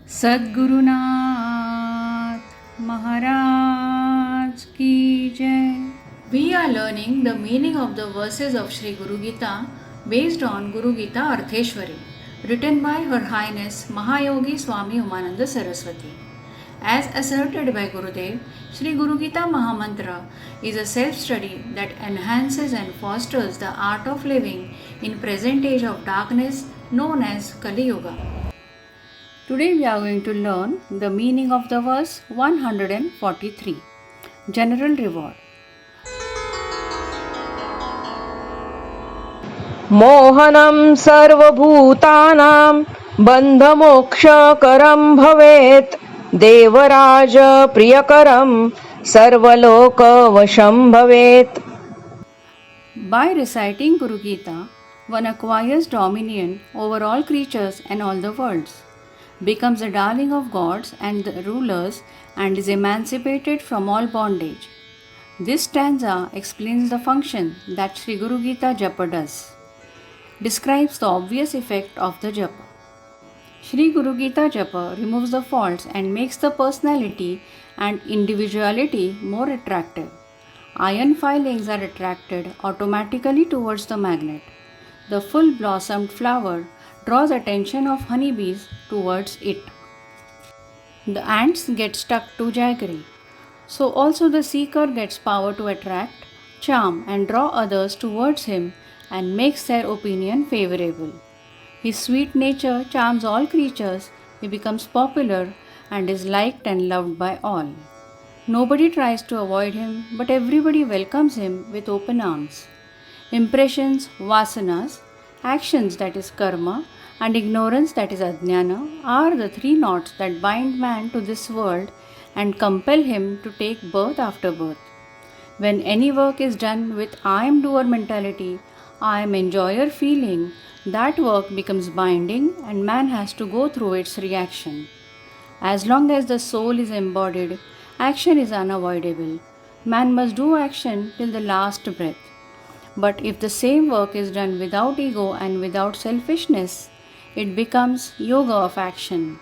Sadgurunath Maharaj Ki Jai. We are learning the meaning of the verses of Sri Guru Gita based on Gurugeetartheshwari, written by Her Highness Mahayogi Swami Umananda Saraswati. As asserted by Gurudev, Sri Guru Gita Mahamantra is a self-study that enhances and fosters the art of living in present age of darkness known as Kali Yuga. Today we are going to learn the meaning of the verse 143. General Reward. मोहनं सर्वभूतानां बन्धमोक्षकरं भवेत् देवराज प्रियकरं सर्वलोकवशं भवेत्. By reciting Guru Gita, one acquires dominion over all creatures and all the worlds, becomes the darling of gods and the rulers, and is emancipated from all bondage. This stanza explains the function that Sri Guru Gita Japa does. Describes the obvious effect of the Japa. Sri Guru Gita Japa removes the faults and makes the personality and individuality more attractive. Iron filings are attracted automatically towards the magnet. The full blossomed flower draws attention of honeybees towards it. The ants get stuck to jaggery. So also the seeker gets power to attract, charm and draw others towards him and makes their opinion favorable. His sweet nature charms all creatures, he becomes popular and is liked and loved by all. Nobody tries to avoid him, but everybody welcomes him with open arms. Impressions, vasanas, actions that is karma, and ignorance that is ajnana are the three knots that bind man to this world and compel him to take birth after birth. When any work is done with I am doer mentality, I am enjoyer feeling, that work becomes binding and man has to go through its reaction. As long as the soul is embodied, action is unavoidable. Man must do action till the last breath. But if the same work is done without ego and without selfishness, it becomes yoga of action,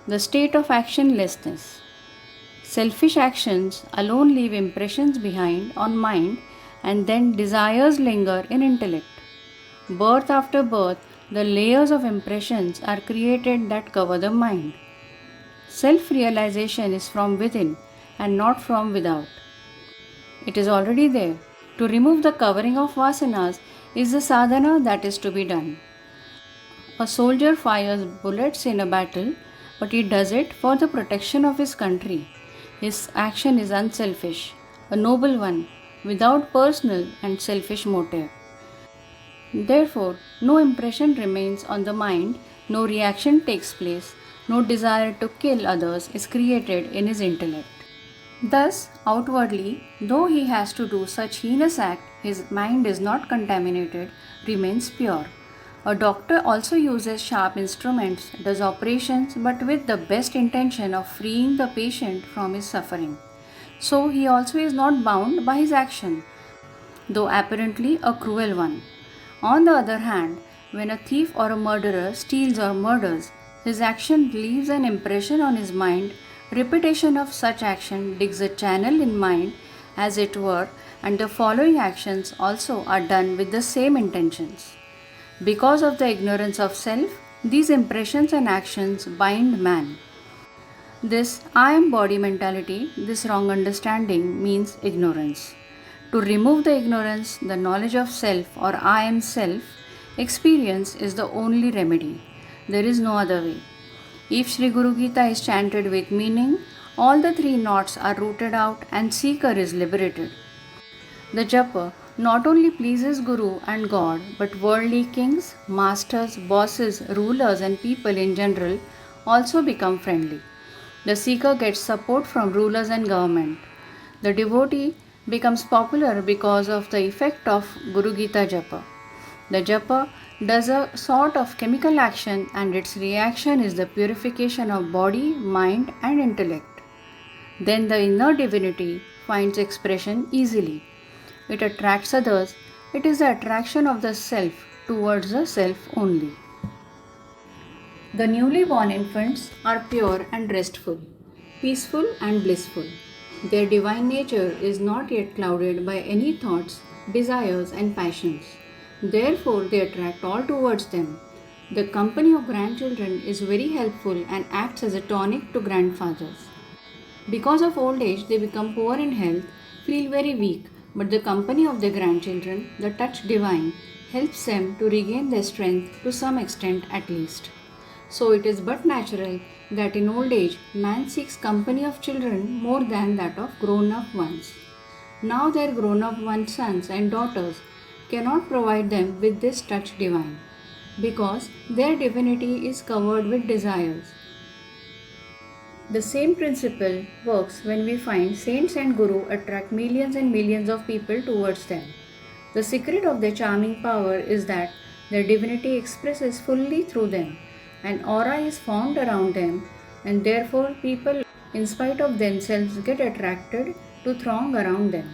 the state of actionlessness. Selfish actions alone leave impressions behind on mind and then desires linger in intellect. Birth after birth, the layers of impressions are created that cover the mind. Self-realization is from within and not from without. It is already there. To remove the covering of vasanas is the sadhana that is to be done. A soldier fires bullets in a battle, but he does it for the protection of his country. His action is unselfish, a noble one, without personal and selfish motive. Therefore, no impression remains on the mind, no reaction takes place, no desire to kill others is created in his intellect. Thus, outwardly, though he has to do such heinous act, his mind is not contaminated, remains pure. A doctor also uses sharp instruments, does operations, but with the best intention of freeing the patient from his suffering. So he also is not bound by his action, though apparently a cruel one. On the other hand, when a thief or a murderer steals or murders, his action leaves an impression on his mind. Repetition of such action digs a channel in mind, as it were, and the following actions also are done with the same intentions. Because of the ignorance of self, these impressions and actions bind man. This I am body mentality, this wrong understanding means ignorance. To remove the ignorance, the knowledge of self or I am self, experience is the only remedy. There is no other way. If Sri Guru Gita is chanted with meaning, all the three knots are rooted out and seeker is liberated. The japa not only pleases Guru and God, but worldly kings, masters, bosses, rulers and people in general also become friendly. The seeker gets support from rulers and government. The devotee becomes popular because of the effect of Guru Gita Japa. The Japa does a sort of chemical action and its reaction is the purification of body, mind and intellect. Then the inner divinity finds expression easily. It attracts others. It is the attraction of the self towards the self only. The newly born infants are pure and restful, peaceful and blissful. Their divine nature is not yet clouded by any thoughts, desires, and passions. Therefore, they attract all towards them. The company of grandchildren is very helpful and acts as a tonic to grandfathers. Because of old age, they become poor in health, feel very weak, but the company of their grandchildren, the touch divine, helps them to regain their strength to some extent at least. So it is but natural that in old age man seeks company of children more than that of grown-up ones. Now their grown-up ones, sons and daughters cannot provide them with this touch divine, because their divinity is covered with desires. The same principle works when we find saints and guru attract millions and millions of people towards them. The secret of their charming power is that their divinity expresses fully through them. An aura is formed around them, and therefore people, in spite of themselves, get attracted to throng around them.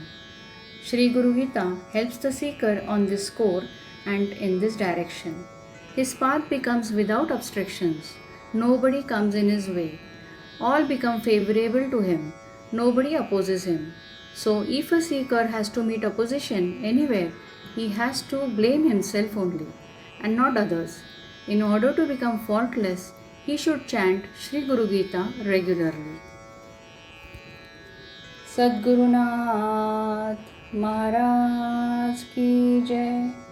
Sri Guru Gita helps the seeker on this score and in this direction. His path becomes without obstructions. Nobody comes in his way. All become favorable to him. Nobody opposes him. So, if a seeker has to meet opposition anywhere, he has to blame himself only and not others. In order to become faultless, he should chant Sri Guru Gita regularly. Sadgurunath Maharaj Ki Jai.